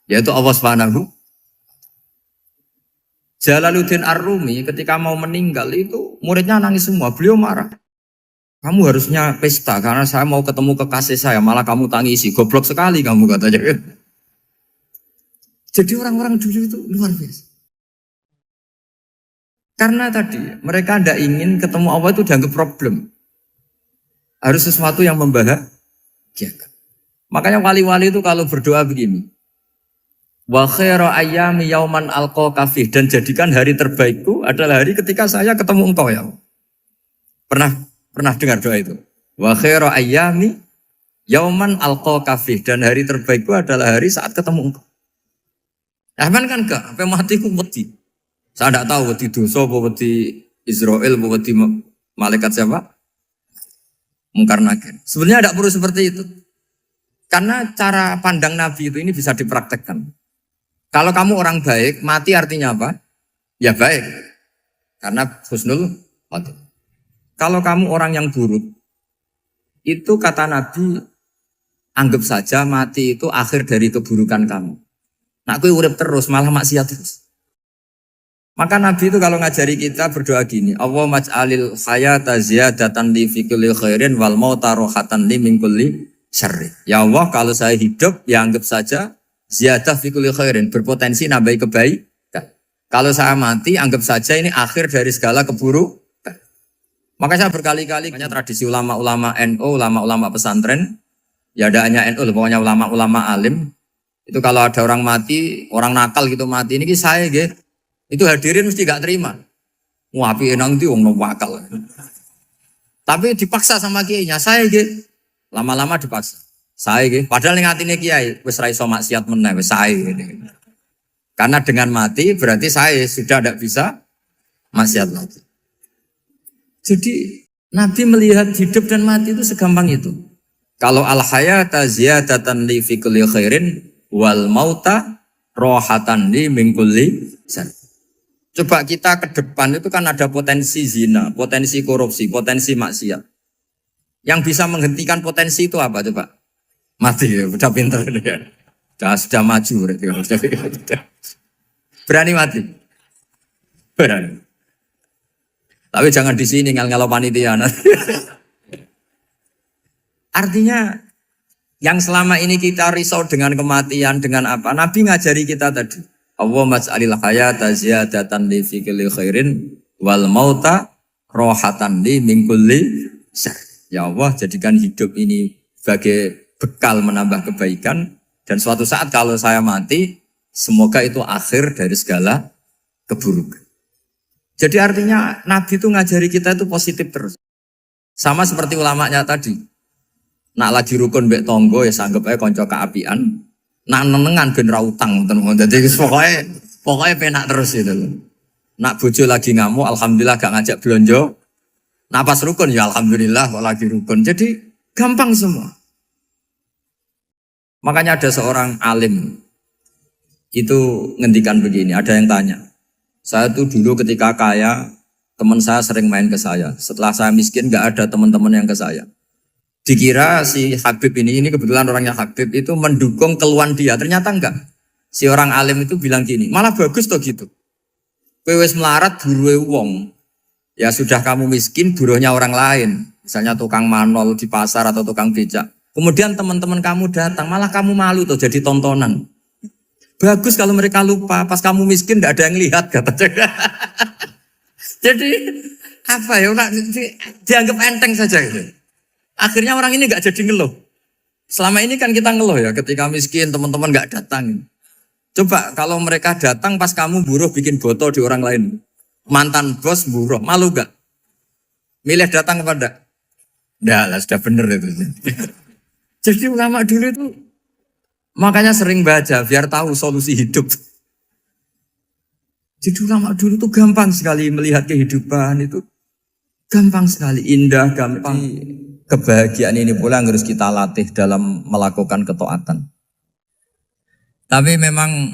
Yaitu Allah Subhanahu. Jalaluddin Ar-Rumi ketika mau meninggal itu muridnya nangis semua, beliau marah. Kamu harusnya pesta karena saya mau ketemu kekasih saya, malah kamu tangisi, goblok sekali kamu katanya. Jadi orang-orang dulu itu luar biasa. Karena tadi mereka tidak ingin ketemu Allah itu dianggap problem. Harus sesuatu yang membahagiakan. Makanya wali-wali itu kalau berdoa begini. Wa khairu ayyami yauman alqa fih, dan jadikan hari terbaikku adalah hari ketika saya ketemu engkau ya. Pernah dengar doa itu? Wa khairu ayyami yauman alqa fih, dan hari terbaikku adalah hari saat ketemu engkau. Aman kan enggak? Sampai mati ku wedi. Saya tidak tahu wedi dosa apa wedi Israel apa wedi malaikat siapa? Mungkar Nakir. Sebenarnya tidak perlu seperti itu. Karena cara pandang Nabi itu ini bisa dipraktekkan. Kalau kamu orang baik, mati artinya apa? Ya baik. Karena husnul khotimah. Kalau kamu orang yang buruk, itu kata Nabi, anggap saja mati itu akhir dari keburukan kamu. Nah, aku urip terus, malah maksiat terus. Maka Nabi itu kalau ngajari kita berdoa gini, Allahumma maj'alil hayata ziyadatan li fi kulli khairin wal mauta rohatan li min kulli syarri. Ya Allah, kalau saya hidup, ya anggap saja ziyadah fi kulli khairin, berpotensi nambahi kebaikan. Kalau saya mati, anggap saja ini akhir dari segala keburukan. Maka saya berkali-kali, hanya tradisi ulama-ulama NU, ulama-ulama pesantren, ya ada hanya NU, pokoknya ulama-ulama alim. Itu kalau ada orang mati, orang nakal gitu mati, ini saya gitu. Itu hadirin mesti gak terima. Wapi enang itu wong nakal. Tapi dipaksa sama kiainya, saya gitu. Lama-lama dipaksa. Saya gitu. Padahal ning atine kiai wis ra iso maksiat meneh, wis saya gitu. Karena dengan mati berarti saya sudah tidak bisa maksiat lagi. Jadi Nabi melihat hidup dan mati itu segampang itu. Kalau al-hayata ziyadatan li fi kulli khairin wal mauta rohatan li min kulli syarr. Coba kita ke depan itu kan ada potensi zina, potensi korupsi, potensi maksiat. Yang bisa menghentikan potensi itu apa coba? Mati ya, udah pintar ya. Sudah maju berarti. Berani mati? Berani. Tapi jangan di sini ngel-ngelo panitia. Artinya yang selama ini kita risau dengan kematian, dengan apa? Nabi ngajari kita tadi. Allahumma maj'alil hayata ziyadatan li fi kulli khairin wal mauta rohatan li min kulli syarr. Ya Allah, jadikan hidup ini sebagai bekal menambah kebaikan, dan suatu saat kalau saya mati, semoga itu akhir dari segala keburukan. Jadi artinya Nabi itu ngajari kita itu positif terus. Sama seperti ulamanya tadi. Nak lagi rukun mbek tonggo ya sanggep ae kanca keapian. Nak nenengan ben ra utang ngoten. Dadi pokoknya penak terus itu. Nak bojo lagi ngamuk alhamdulillah gak ngajak blonjo. Nak pas rukun ya alhamdulillah kok lagi rukun. Jadi gampang semua. Makanya ada seorang alim itu ngendikan begini, ada yang tanya. Saya tuh dulu ketika kaya, teman saya sering main ke saya. Setelah saya miskin gak ada teman-teman yang ke saya. Dikira si Habib ini kebetulan orangnya Habib itu mendukung keluhan dia. Ternyata enggak. Si orang alim itu bilang gini, malah bagus toh gitu. Kowe wis melarat buruhe wong. Ya sudah kamu miskin buruhnya orang lain. Misalnya tukang manol di pasar atau tukang becak. Kemudian teman-teman kamu datang, malah kamu malu tuh jadi tontonan. Bagus kalau mereka lupa, pas kamu miskin enggak ada yang lihat katanya. Jadi apa ya, dianggap enteng saja gitu. Akhirnya orang ini gak jadi ngeluh. Selama ini kan kita ngeluh ya, ketika miskin teman-teman gak datang. Coba kalau mereka datang pas kamu buruh bikin botol di orang lain. Mantan bos buruh, malu gak? Milih datang kepada? Nggak lah, sudah bener itu. Jadi ulama dulu itu, makanya sering baca biar tahu solusi hidup. Jadi ulama dulu itu gampang sekali melihat kehidupan itu. Gampang sekali, indah, gampang. Kebahagiaan ini pula yang harus kita latih dalam melakukan ketaatan. Tapi memang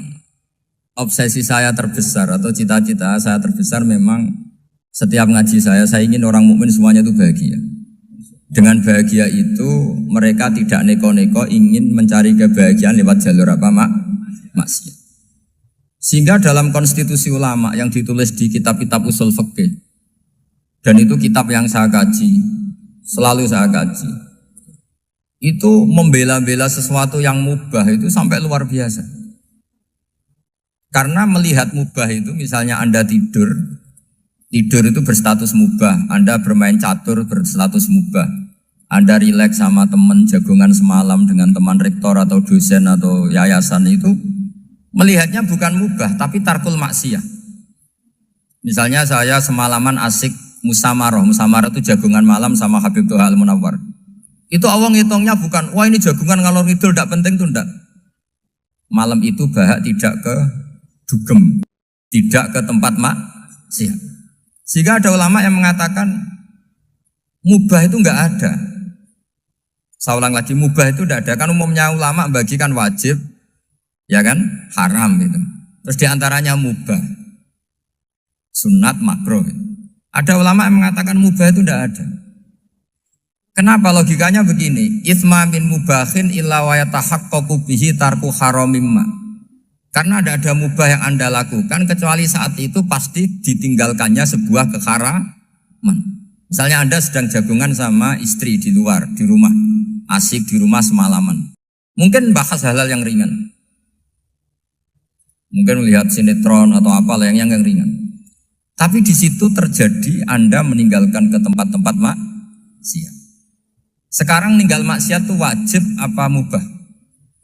obsesi saya terbesar atau cita-cita saya terbesar memang setiap ngaji saya ingin orang mukmin semuanya itu bahagia. Dengan bahagia itu mereka tidak neko-neko ingin mencari kebahagiaan lewat jalur apa maksiat. Sehingga dalam konstitusi ulama yang ditulis di kitab-kitab usul fikih, dan itu kitab yang saya kaji, selalu saya kaji, itu membela-bela sesuatu yang mubah itu sampai luar biasa. Karena melihat mubah itu, misalnya Anda tidur itu berstatus mubah. Anda bermain catur berstatus mubah. Anda rileks sama teman jagungan semalam dengan teman rektor atau dosen atau yayasan itu, melihatnya bukan mubah tapi tarkul maksiyah. Misalnya saya semalaman asik Musamarah itu jagungan malam sama Habib Toha Al-Munawwar. Itu awang ngitungnya bukan, wah ini jagungan ngalor ngidul tidak penting tuh enggak. Malam itu bahak tidak ke dugem, tidak ke tempat maksiat. Sehingga ada ulama yang mengatakan mubah itu enggak ada. Saya ulang lagi, mubah itu enggak ada. Kan umumnya ulama bagikan wajib, ya kan, haram gitu. Terus diantaranya mubah, sunat, makruh. Ada ulama yang mengatakan mubah itu tidak ada. Kenapa? Logikanya begini, itsma min mubahin illa wa yatahaqqaqu bihi tarku haramimma. Karena tidak ada mubah yang Anda lakukan kecuali saat itu pasti ditinggalkannya sebuah keharaman. Misalnya Anda sedang jagungan sama istri di luar, di rumah, asik di rumah semalaman. Mungkin bahas hal-hal yang ringan. Mungkin melihat sinetron atau apalah yang ringan. Tapi di situ terjadi Anda meninggalkan ke tempat-tempat maksiat. Sekarang ninggal maksiat itu wajib apa mubah?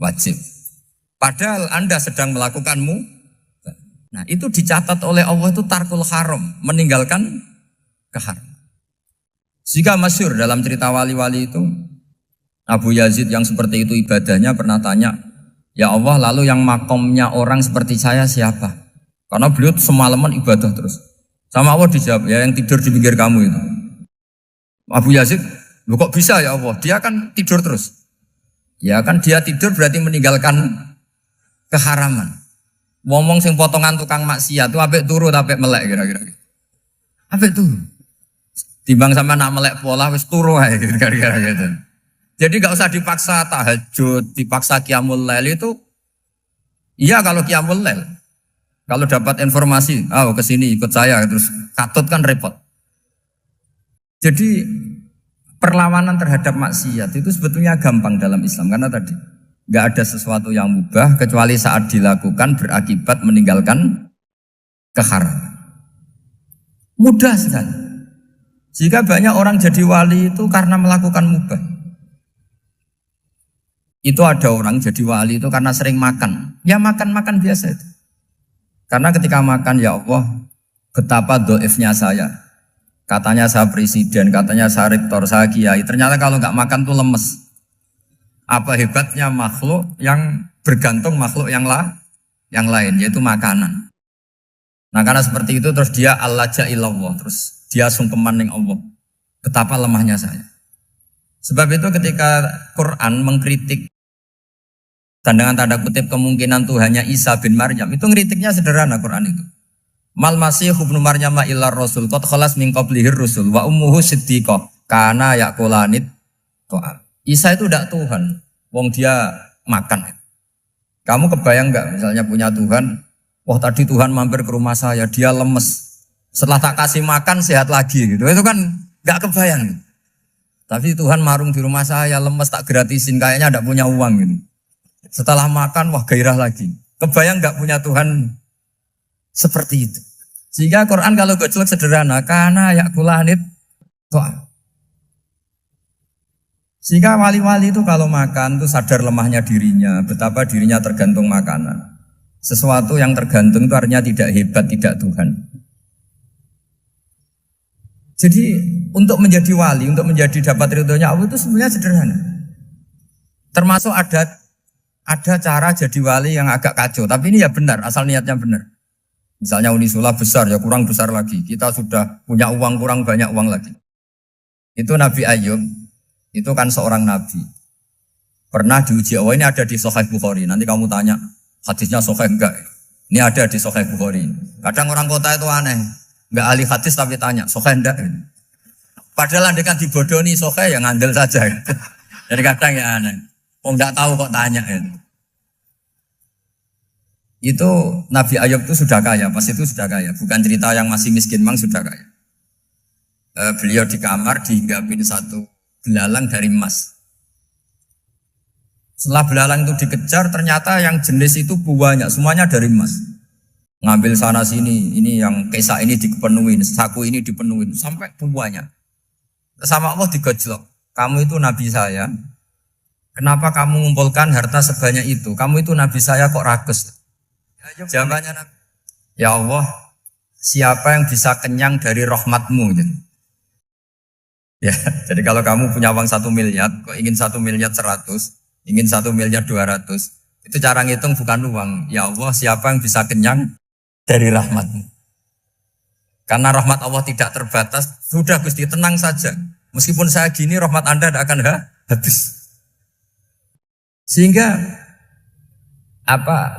Wajib. Padahal Anda sedang melakukan mubah. Nah itu dicatat oleh Allah itu tarkul haram, meninggalkan keharam. Jika masyhur dalam cerita wali-wali itu, Abu Yazid yang seperti itu ibadahnya pernah tanya, ya Allah lalu yang makomnya orang seperti saya siapa? Karena beliau semalaman ibadah terus. Sama Allah dijawab, ya yang tidur di pinggir kamu itu. Abu Yazid, loh kok bisa ya Allah? Dia kan tidur terus. Ya kan dia tidur berarti meninggalkan keharaman. Ngomong sing potongan tukang maksiat itu apik turu apik melek kira-kira. Apik turu. Timbang sama nak melek pola wis turu ae kira-kira gitu. Jadi gak usah dipaksa tahajud, dipaksa qiyamul lail itu. Iya kalau qiyamul lail. Kalau dapat informasi, kesini ikut saya, terus katut kan repot. Jadi perlawanan terhadap maksiat itu sebetulnya gampang dalam Islam. Karena tadi, nggak ada sesuatu yang mubah kecuali saat dilakukan berakibat meninggalkan keharaman. Mudah sekali. Jika banyak orang jadi wali itu karena melakukan mubah. Itu ada orang jadi wali itu karena sering makan. Ya makan-makan biasa itu. Karena ketika makan, ya Allah, betapa doifnya saya. Katanya saya presiden, katanya saya rektor, saya kiai. Ternyata kalau nggak makan tuh lemes. Apa hebatnya makhluk yang bergantung makhluk yang lain, yaitu makanan. Nah karena seperti itu terus dia al-laja ilallah, terus dia sungkeman ning Allah. Betapa lemahnya saya. Sebab itu ketika Quran mengkritik dan dengan tanda kutip kemungkinan Tuhannya Isa bin Maryam, itu ngeritiknya sederhana Quran itu. Mal masih ibnu Maryam illar rasul qad khalas min qablihir rusul wa ummuhu siddiqah kana yaqulanit to'am. Isa itu tidak Tuhan, wong dia makan. Kamu kebayang enggak misalnya punya Tuhan, wah tadi Tuhan mampir ke rumah saya, dia lemes. Setelah tak kasih makan sehat lagi gitu. Itu kan enggak kebayang. Tapi Tuhan marung di rumah saya, lemes tak gratisin, kayaknya enggak punya uang gitu. Setelah makan wah gairah lagi. Kebayang enggak punya Tuhan seperti itu. Sehingga Quran kalau gojlok sederhana, karena yakulanit to'am. Sehingga wali-wali itu kalau makan itu sadar lemahnya dirinya, betapa dirinya tergantung makanan. Sesuatu yang tergantung itu artinya tidak hebat, tidak Tuhan. Jadi untuk menjadi wali, untuk menjadi dapat ridhonya Allah itu sebenarnya sederhana. Termasuk ada cara jadi wali yang agak kacau, tapi ini ya benar, asal niatnya benar. Misalnya Unisula besar, ya kurang besar lagi. Kita sudah punya uang, kurang banyak uang lagi. Itu Nabi Ayub, itu kan seorang nabi. Pernah diuji Allah, ini ada di Sahih Bukhari. Nanti kamu tanya, hadisnya Sahih enggak? Ini ada di Sahih Bukhari. Kadang orang kota itu aneh. Enggak ahli hadis tapi tanya, Sahih enggak? Padahal andai kan dibodohi Sahih, ya ngandel saja. Jadi kadang ya aneh. Oh enggak tahu kok tanya. Itu Nabi Ayub itu sudah kaya, pas itu sudah kaya. Bukan cerita yang masih miskin, memang sudah kaya. Beliau di kamar dihinggapin satu belalang dari emas. Setelah belalang itu dikejar, ternyata yang jenis itu banyak, semuanya dari emas. Ngambil sana sini, ini yang kesak ini dipenuhin, saku ini dipenuhin, sampai banyak. Sama Allah digojlok. Kamu itu Nabi saya, kenapa kamu mengumpulkan harta sebanyak itu? Kamu itu Nabi saya kok rakus? Jawabannya Nabi, ya Allah, siapa yang bisa kenyang dari rahmatmu? Ya, jadi kalau kamu punya uang 1 miliar, kok ingin 1 miliar 100, ingin 1 miliar 200, itu cara ngitung bukan uang. Ya Allah, siapa yang bisa kenyang dari rahmatmu? Karena rahmat Allah tidak terbatas, sudah Gusti tenang saja. Meskipun saya gini, rahmat Anda tidak akan habis. Sehingga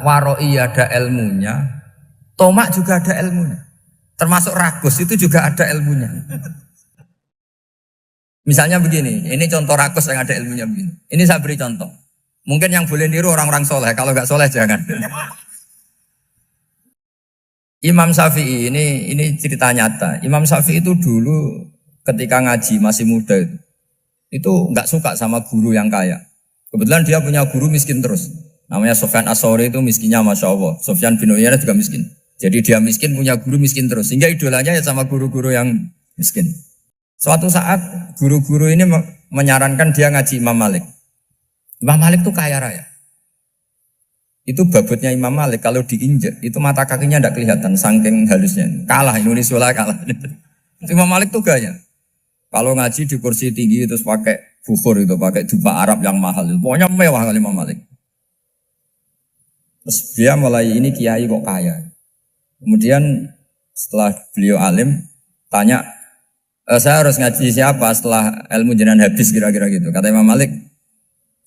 waroi ada ilmunya, tomak juga ada ilmunya. Termasuk ragus itu juga ada ilmunya. Misalnya begini, ini contoh rakus yang ada ilmunya begini. Ini saya beri contoh. Mungkin yang boleh niru orang-orang soleh, kalau nggak soleh jangan. Imam Syafi'i ini cerita nyata. Imam Syafi'i itu dulu ketika ngaji masih muda itu nggak suka sama guru yang kaya. Kebetulan dia punya guru miskin terus. Namanya Sufyan As-Tsauri, itu miskinnya Masya Allah. Sufyan bin Uyainah juga miskin. Jadi dia miskin, punya guru miskin terus. Sehingga idolanya ya sama guru-guru yang miskin. Suatu saat guru-guru ini menyarankan dia ngaji Imam Malik. Imam Malik itu kaya raya. Itu babutnya Imam Malik kalau diinjek, itu mata kakinya tidak kelihatan, saking halusnya. Kalah, Indonesia kalah. Imam Malik tuh gaya. Kalau ngaji di kursi tinggi terus pakai bukhur itu, pakai jubah Arab yang mahal. Pokoknya mewah kali Imam Malik. Terus dia mulai ini kiai kok kaya. Kemudian setelah beliau alim tanya, saya harus ngaji siapa setelah ilmu jenengan habis kira-kira gitu. Kata Imam Malik,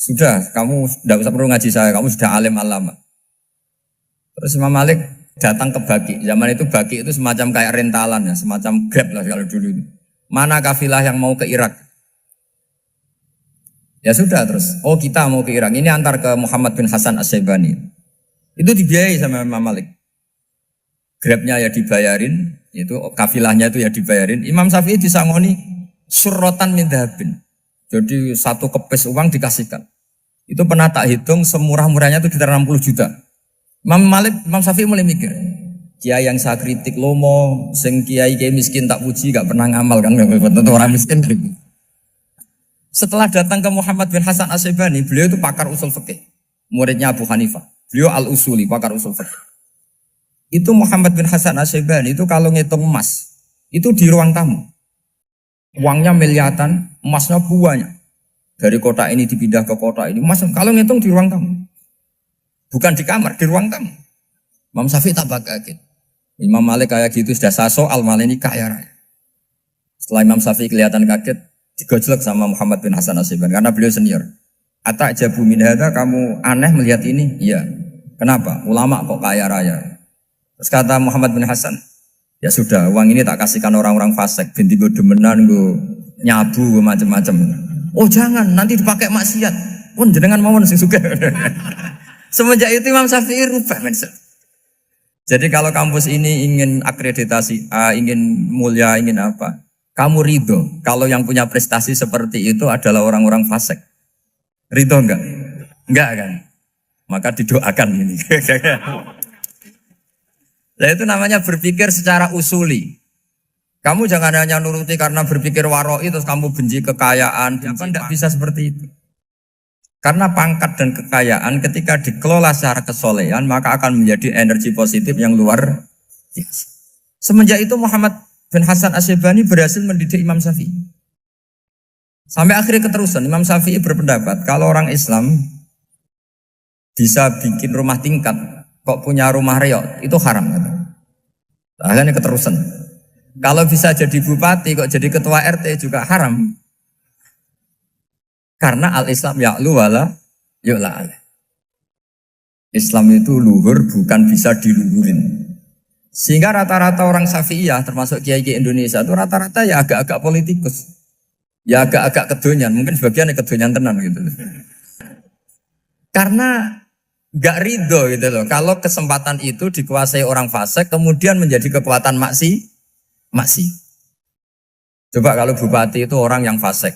sudah kamu tidak usah perlu ngaji saya, kamu sudah alim alama. Terus Imam Malik datang ke Baki. Zaman itu Baki itu semacam kayak rentalan ya, semacam Grab lah kalau dulu itu. Mana kafilah yang mau ke Irak? Ya sudah terus, oh kita mau ke Irak. Ini antar ke Muhammad bin Hasan As-Syaibani. Itu dibiayai sama Imam Malik. Grabnya ya dibayarin, itu kafilahnya itu ya dibayarin. Imam Syafi'i disangoni surrotan min dhahabin. Jadi satu kepes uang dikasihkan. Itu pernah tak hitung semurah-murahnya itu sekitar 60 juta. Imam Syafi'i mulai mikir, kiai yang saya kritik lomo, sing kiai miskin tak puji, gak pernah ngamal kan, tentu orang miskin. Setelah datang ke Muhammad bin Hasan As-Syaibani, beliau itu pakar usul fikih, muridnya Abu Hanifah. Beliau al-usuli, pakar usul fikih. Itu Muhammad bin Hasan As-Syaibani itu kalau ngitung emas, itu di ruang tamu. Uangnya miliaran, emasnya banyak. Dari kota ini dipindah ke kota ini. Mas, kalau ngitung di ruang tamu. Bukan di kamar, di ruang tamu. Imam Syafi'i tambah kaget. Imam Malik kayak gitu sudah saso, Al-Malik ini kaya raya. Setelah Imam Syafi'i kelihatan kaget, digojlok sama Muhammad bin Hasan Asyibani karena beliau senior. Ata'jabu min hadza, kamu aneh melihat ini? Iya. Kenapa? Ulama kok kaya raya. Terus kata Muhammad bin Hasan, ya sudah, uang ini tak kasihkan orang-orang fasik, binti gue demenan, gue nyabu, gue macam-macam. Oh jangan, nanti dipakai maksiat. Pun jenengan mawon sing suka. Semenjak itu Imam Syafi'i rubah mindset. Jadi kalau kampus ini ingin akreditasi A, ingin mulia, ingin apa, kamu ridho kalau yang punya prestasi seperti itu adalah orang-orang fasik. Ridho enggak? Enggak kan? Maka didoakan ini. Nah itu namanya berpikir secara usuli. Kamu jangan hanya nuruti karena berpikir waroi terus kamu benci kekayaan. Apa tidak bisa seperti itu? Karena pangkat dan kekayaan ketika dikelola secara kesolehan maka akan menjadi energi positif yang luar biasa. Semenjak itu Muhammad bin Hasan Asyibani berhasil mendidik Imam Syafi'i. Sampai akhirnya keterusan Imam Syafi'i berpendapat kalau orang Islam bisa bikin rumah tingkat kok punya rumah reot itu haram. Akhirnya keterusan. Kalau bisa jadi bupati kok jadi ketua RT juga haram. Karena al-Islam ya'lu wala yu'la alaih. Islam itu luhur bukan bisa diluhurin. Sehingga rata-rata orang Syafi'iyah termasuk kiai-kiai Indonesia itu rata-rata ya agak-agak politikus. Ya agak-agak kedonyan, mungkin sebagian kedonyan tenan gitu. Karena gak ridho gitu loh. Kalau kesempatan itu dikuasai orang fasik kemudian menjadi kekuatan maksi. Coba kalau bupati itu orang yang fasik.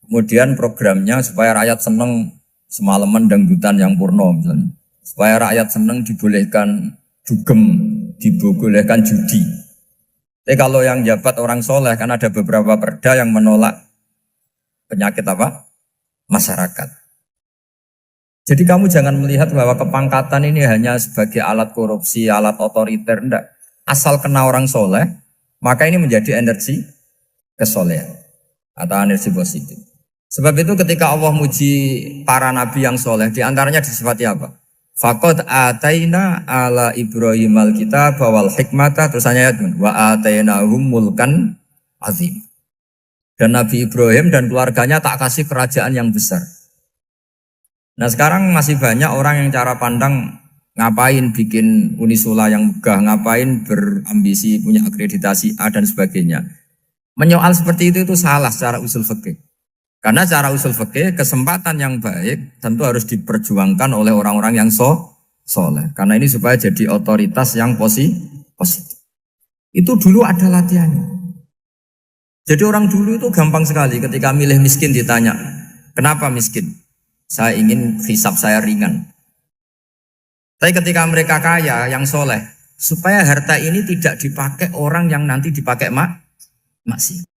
Kemudian programnya supaya rakyat seneng semalaman dangdutan yang purno misalnya. Supaya rakyat seneng dibolehkan dugem, dibolehkan judi. Tapi kalau yang jabat orang soleh kan ada beberapa perda yang menolak penyakit apa? Masyarakat. Jadi kamu jangan melihat bahwa kepangkatan ini hanya sebagai alat korupsi, alat otoriter, enggak. Asal kena orang soleh, maka ini menjadi energi kesolehan atau energi positif. Sebab itu ketika Allah muji para nabi yang soleh, diantaranya disifati apa? Faqad ataina ala Ibrahim al-kitab wal hikmata, terusannya wa atainahum mulkan azim. Dan Nabi Ibrahim dan keluarganya tak kasih kerajaan yang besar. Nah sekarang masih banyak orang yang cara pandang ngapain bikin Unisula yang megah, ngapain berambisi punya akreditasi A dan sebagainya. Menyoal seperti itu salah secara usul fikih. Karena secara usul fikih kesempatan yang baik tentu harus diperjuangkan oleh orang-orang yang soleh. Karena ini supaya jadi otoritas yang positif. Itu dulu ada latihannya. Jadi orang dulu itu gampang sekali ketika milih miskin ditanya, kenapa miskin? Saya ingin hisab saya ringan. Tapi ketika mereka kaya, yang soleh, supaya harta ini tidak dipakai orang yang nanti dipakai maksiat.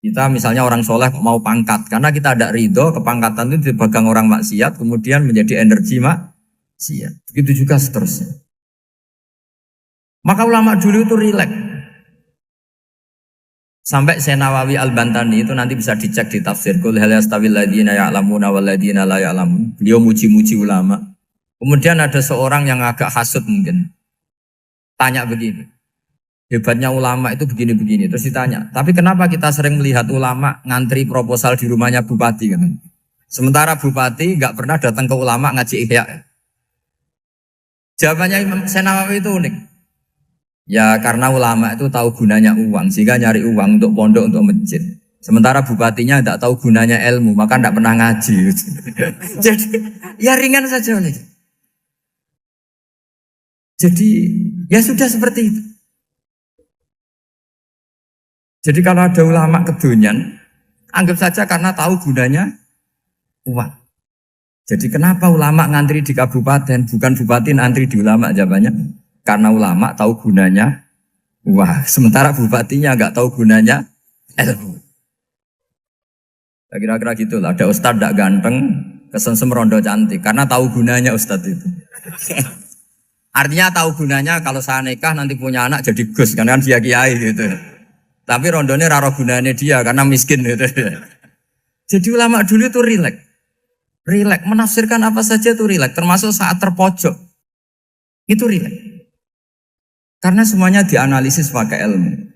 Kita misalnya orang soleh mau pangkat, karena kita ada ridho, kepangkatan itu dipegang orang maksiat, kemudian menjadi energi maksiat. Begitu juga seterusnya. Maka ulama dulu itu rileks. Sampai Senawawi Al-Bantani itu nanti bisa dicek di tafsir. Qul hal yastawil ladzina ya'lamuna wal ladzina la ya'lamun. Beliau muji-muji ulama. Kemudian ada seorang yang agak hasut mungkin. Tanya begini. Hebatnya ulama itu begini-begini. Terus ditanya, tapi kenapa kita sering melihat ulama ngantri proposal di rumahnya bupati kan? Sementara bupati enggak pernah datang ke ulama ngaji ihya. Jawabannya Imam Senawawi itu unik. Ya karena ulama itu tahu gunanya uang, sehingga nyari uang untuk pondok, untuk masjid. Sementara bupatinya tidak tahu gunanya ilmu, maka tidak pernah ngaji. Jadi ya ringan saja. Jadi ya sudah seperti itu. Jadi kalau ada ulama kedonyan, anggap saja karena tahu gunanya uang. Jadi kenapa ulama ngantri di kabupaten, bukan bupati ngantri di ulama? Jawabannya karena ulama tahu gunanya uang, sementara bupatinya nggak tahu gunanya ilmu. Kira-kira gitulah. Ada ustadz tidak ganteng, kesensem rondo cantik, karena tahu gunanya ustadz itu. Artinya tahu gunanya kalau saya nikah nanti punya anak jadi gus, karena kan dia kiai gitu. Tapi rondone raro gunanya dia karena miskin gitu. Jadi ulama dulu itu rileks. Rileks menafsirkan apa saja itu rileks, termasuk saat terpojok. Itu rileks. Karena semuanya dianalisis pakai ilmu.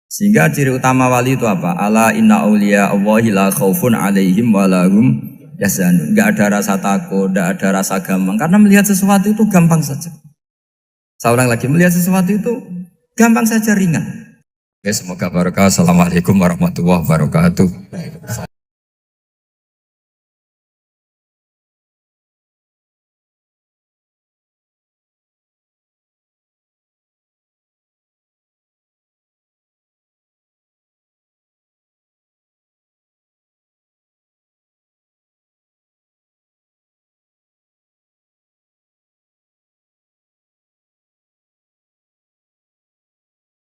Sehingga ciri utama wali itu apa? Ala inna awliya Allahi la khaufun alaihim walahum yahzanun. Enggak ada rasa takut, enggak ada rasa gampang. Karena melihat sesuatu itu gampang saja. Saya ulang lagi, melihat sesuatu itu gampang saja, ringan. Semoga barokah. Assalamualaikum warahmatullahi wabarakatuh.